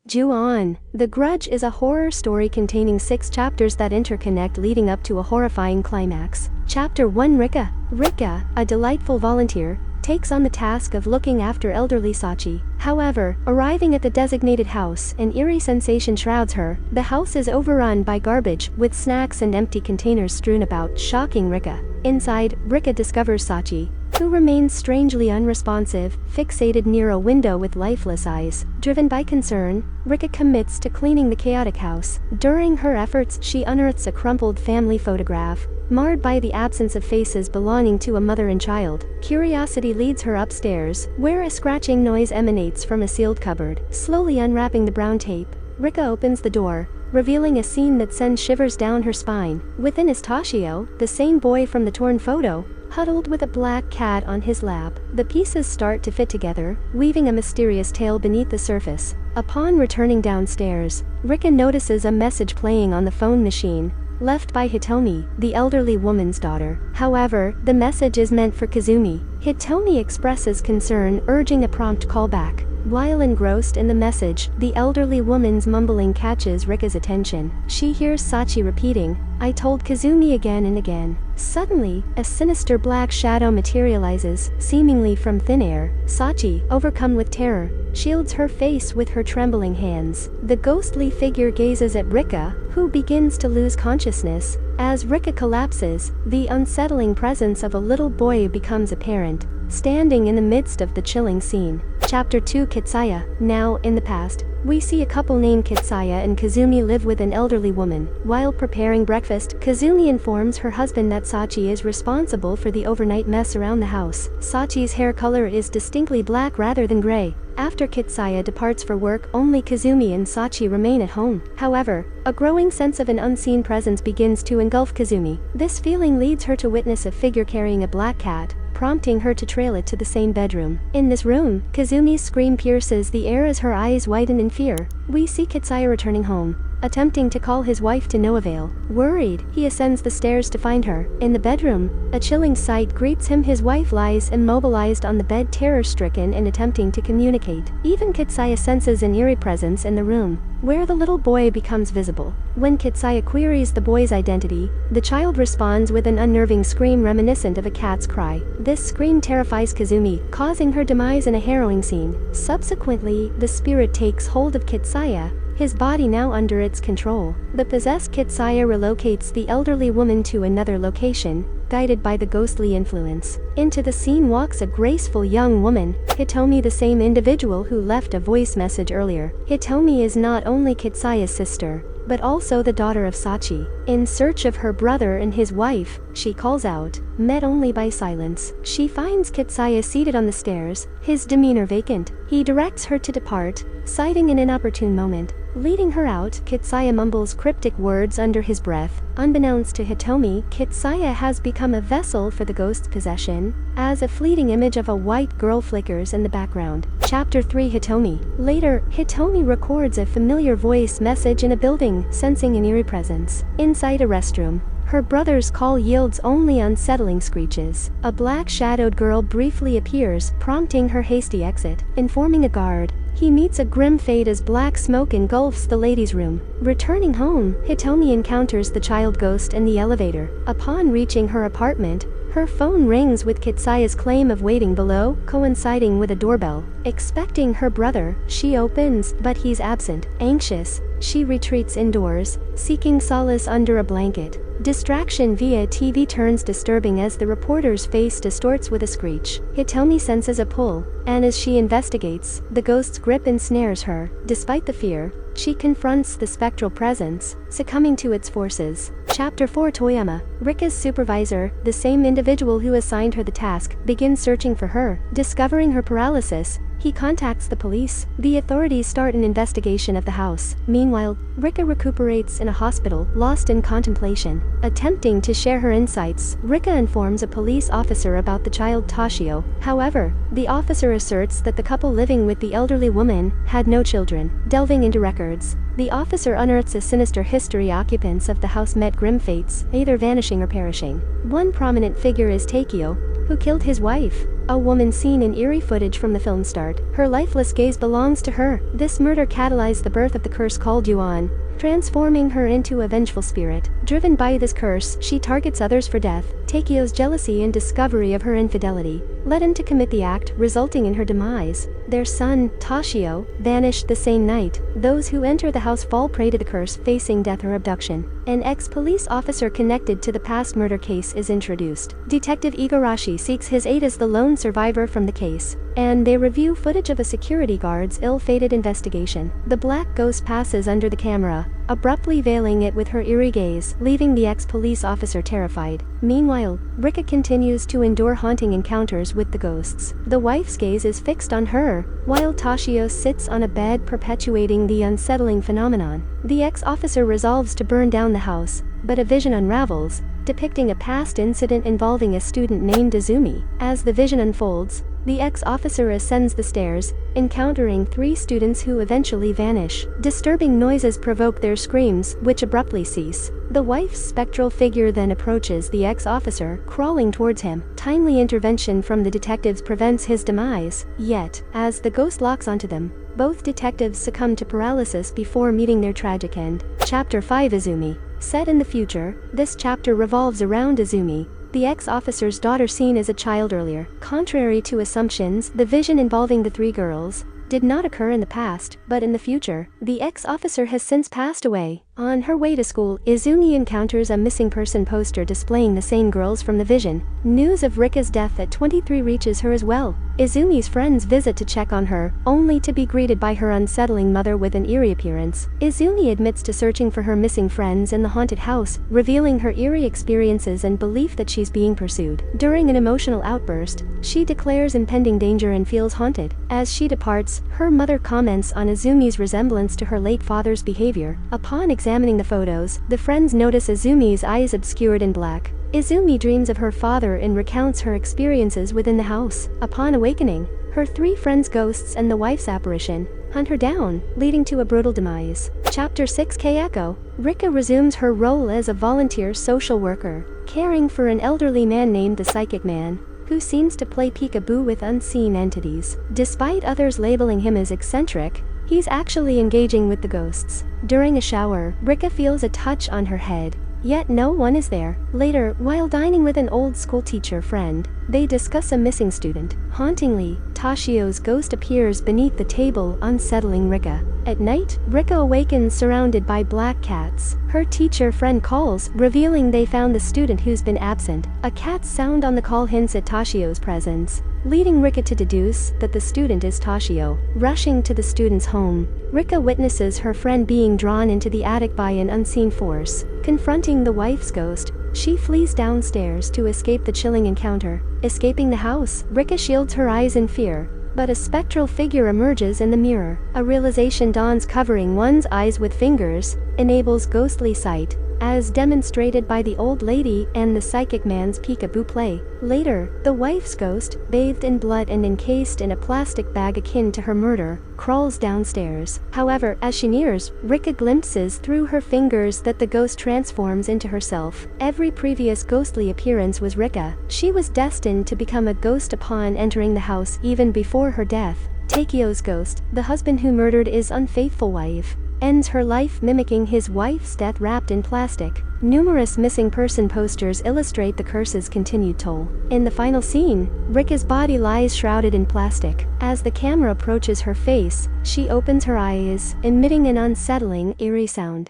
Ju-on. The Grudge is a horror story containing 6 chapters that interconnect leading up to a horrifying climax. Chapter 1. Rika. Rika, a delightful volunteer, takes on the task of looking after elderly Sachi. However, arriving at the designated house, an eerie sensation shrouds her. The house is overrun by garbage, with snacks and empty containers strewn about, shocking Rika. Inside, Rika discovers Sachi, who remains strangely unresponsive, fixated near a window with lifeless eyes. Driven by concern, Rika commits to cleaning the chaotic house. During her efforts, she unearths a crumpled family photograph, marred by the absence of faces belonging to a mother and child. Curiosity leads her upstairs, where a scratching noise emanates from a sealed cupboard. Slowly unwrapping the brown tape, Rika opens the door, revealing a scene that sends shivers down her spine. Within is Toshio, the same boy from the torn photo, huddled with a black cat on his lap. The pieces start to fit together, weaving a mysterious tale beneath the surface. Upon returning downstairs, Rika notices a message playing on the phone machine, left by Hitomi, the elderly woman's daughter. However, the message is meant for Kazumi. Hitomi expresses concern, urging a prompt callback. While engrossed in the message, the elderly woman's mumbling catches Rika's attention. She hears Sachi repeating, "I told Kazumi again and again." Suddenly, a sinister black shadow materializes, seemingly from thin air. Sachi, overcome with terror, shields her face with her trembling hands. The ghostly figure gazes at Rika, who begins to lose consciousness. As Rika collapses, the unsettling presence of a little boy becomes apparent, standing in the midst of the chilling scene. Chapter 2. Kitsaya. Now, in the past, we see a couple named Kitsaya and Kazumi live with an elderly woman. While preparing breakfast, Kazumi informs her husband that Sachi is responsible for the overnight mess around the house. Sachi's hair color is distinctly black rather than gray. After Kitsaya departs for work, only Kazumi and Sachi remain at home. However, a growing sense of an unseen presence begins to engulf Kazumi. This feeling leads her to witness a figure carrying a black cat, prompting her to trail it to the same bedroom. In this room, Kazumi's scream pierces the air as her eyes widen in fear. We see Kitsaya returning home, attempting to call his wife to no avail. Worried, he ascends the stairs to find her. In the bedroom, a chilling sight greets him. His wife lies immobilized on the bed, terror-stricken and attempting to communicate. Even Kitsaya senses an eerie presence in the room, where the little boy becomes visible. When Kitsaya queries the boy's identity, the child responds with an unnerving scream reminiscent of a cat's cry. This scream terrifies Kazumi, causing her demise in a harrowing scene. Subsequently, the spirit takes hold of Kitsaya, his body now under its control. The possessed Kitsaya relocates the elderly woman to another location, guided by the ghostly influence. Into the scene walks a graceful young woman, Hitomi, the same individual who left a voice message earlier. Hitomi is not only Kitsaya's sister, but also the daughter of Sachi. In search of her brother and his wife, she calls out, met only by silence. She finds Kitsaya seated on the stairs, his demeanor vacant. He directs her to depart, citing an inopportune moment. Leading her out, Kitsaya mumbles cryptic words under his breath. Unbeknownst to Hitomi, Kitsaya has become a vessel for the ghost's possession, as a fleeting image of a white girl flickers in the background. Chapter 3. Hitomi. Later, Hitomi records a familiar voice message in a building, sensing an eerie presence. Inside a restroom, her brother's call yields only unsettling screeches. A black-shadowed girl briefly appears, prompting her hasty exit. Informing a guard, he meets a grim fate as black smoke engulfs the ladies' room. Returning home, Hitomi encounters the child ghost in the elevator. Upon reaching her apartment, her phone rings with Kitsaya's claim of waiting below, coinciding with a doorbell. Expecting her brother, she opens, but he's absent. Anxious, she retreats indoors, seeking solace under a blanket. Distraction via TV turns disturbing as the reporter's face distorts with a screech. Hitomi senses a pull, and as she investigates, the ghost's grip ensnares her. Despite the fear, she confronts the spectral presence, succumbing to its forces. Chapter 4. Toyama. Rika's supervisor, the same individual who assigned her the task, begins searching for her. Discovering her paralysis, he contacts the police. The authorities start an investigation of the house. Meanwhile, Rika recuperates in a hospital, lost in contemplation. Attempting to share her insights, Rika informs a police officer about the child Toshio. However, the officer asserts that the couple living with the elderly woman had no children. Delving into records, the officer unearths a sinister history. Occupants of the house met grim fates, either vanishing or perishing. One prominent figure is Takeo, who killed his wife, a woman seen in eerie footage from the film start. Her lifeless gaze belongs to her. This murder catalyzed the birth of the curse called Yuan, transforming her into a vengeful spirit. Driven by this curse, she targets others for death. Takio's jealousy and discovery of her infidelity led him to commit the act, resulting in her demise. Their son, Toshio, vanished the same night. Those who enter the house fall prey to the curse, facing death or abduction. An ex-police officer connected to the past murder case is introduced. Detective Igarashi seeks his aid as the lone survivor from the case, and they review footage of a security guard's ill-fated investigation. The black ghost passes under the camera, abruptly veiling it with her eerie gaze, leaving the ex-police officer terrified. Meanwhile, Rika continues to endure haunting encounters with the ghosts. The wife's gaze is fixed on her, while Toshio sits on a bed, perpetuating the unsettling phenomenon. The ex-officer resolves to burn down the house, but a vision unravels, depicting a past incident involving a student named Izumi. As the vision unfolds, the ex-officer ascends the stairs, encountering 3 students who eventually vanish. Disturbing noises provoke their screams, which abruptly cease. The wife's spectral figure then approaches the ex-officer, crawling towards him. Timely intervention from the detectives prevents his demise. Yet, as the ghost locks onto them, both detectives succumb to paralysis before meeting their tragic end. Chapter 5: Izumi. Set in the future, this chapter revolves around Izumi, the ex-officer's daughter seen as a child earlier. Contrary to assumptions, the vision involving the 3 girls did not occur in the past, but in the future. The ex-officer has since passed away. On her way to school, Izumi encounters a missing person poster displaying the same girls from the vision. News of Rika's death at 23 reaches her as well. Izumi's friends visit to check on her, only to be greeted by her unsettling mother with an eerie appearance. Izumi admits to searching for her missing friends in the haunted house, revealing her eerie experiences and belief that she's being pursued. During an emotional outburst, she declares impending danger and feels haunted. As she departs, her mother comments on Izumi's resemblance to her late father's behavior. Upon examining the photos, the friends notice Izumi's eyes obscured in black. Izumi dreams of her father and recounts her experiences within the house. Upon awakening, her 3 friends' ghosts and the wife's apparition hunt her down, leading to a brutal demise. Chapter 6: Kayako. Rika resumes her role as a volunteer social worker, caring for an elderly man named the Psychic Man, who seems to play peekaboo with unseen entities. Despite others labeling him as eccentric, he's actually engaging with the ghosts. During a shower, Rika feels a touch on her head, yet no one is there. Later, while dining with an old school teacher friend, they discuss a missing student. Hauntingly, Toshio's ghost appears beneath the table, unsettling Rika. At night, Rika awakens surrounded by black cats. Her teacher friend calls, revealing they found the student who's been absent. A cat's sound on the call hints at Toshio's presence, leading Rika to deduce that the student is Toshio. Rushing to the student's home, Rika witnesses her friend being drawn into the attic by an unseen force. Confronting the wife's ghost, she flees downstairs to escape the chilling encounter. Escaping the house, Rika shields her eyes in fear, but a spectral figure emerges in the mirror. A realization dawns: covering one's eyes with fingers enables ghostly sight, as demonstrated by the old lady and the Psychic Man's peekaboo play. Later, the wife's ghost, bathed in blood and encased in a plastic bag akin to her murder, crawls downstairs. However, as she nears, Rika glimpses through her fingers that the ghost transforms into herself. Every previous ghostly appearance was Rika. She was destined to become a ghost upon entering the house even before her death. Takio's ghost, the husband who murdered his unfaithful wife, ends her life mimicking his wife's death wrapped in plastic. Numerous missing person posters illustrate the curse's continued toll. In the final scene, Rika's body lies shrouded in plastic. As the camera approaches her face, she opens her eyes, emitting an unsettling, eerie sound.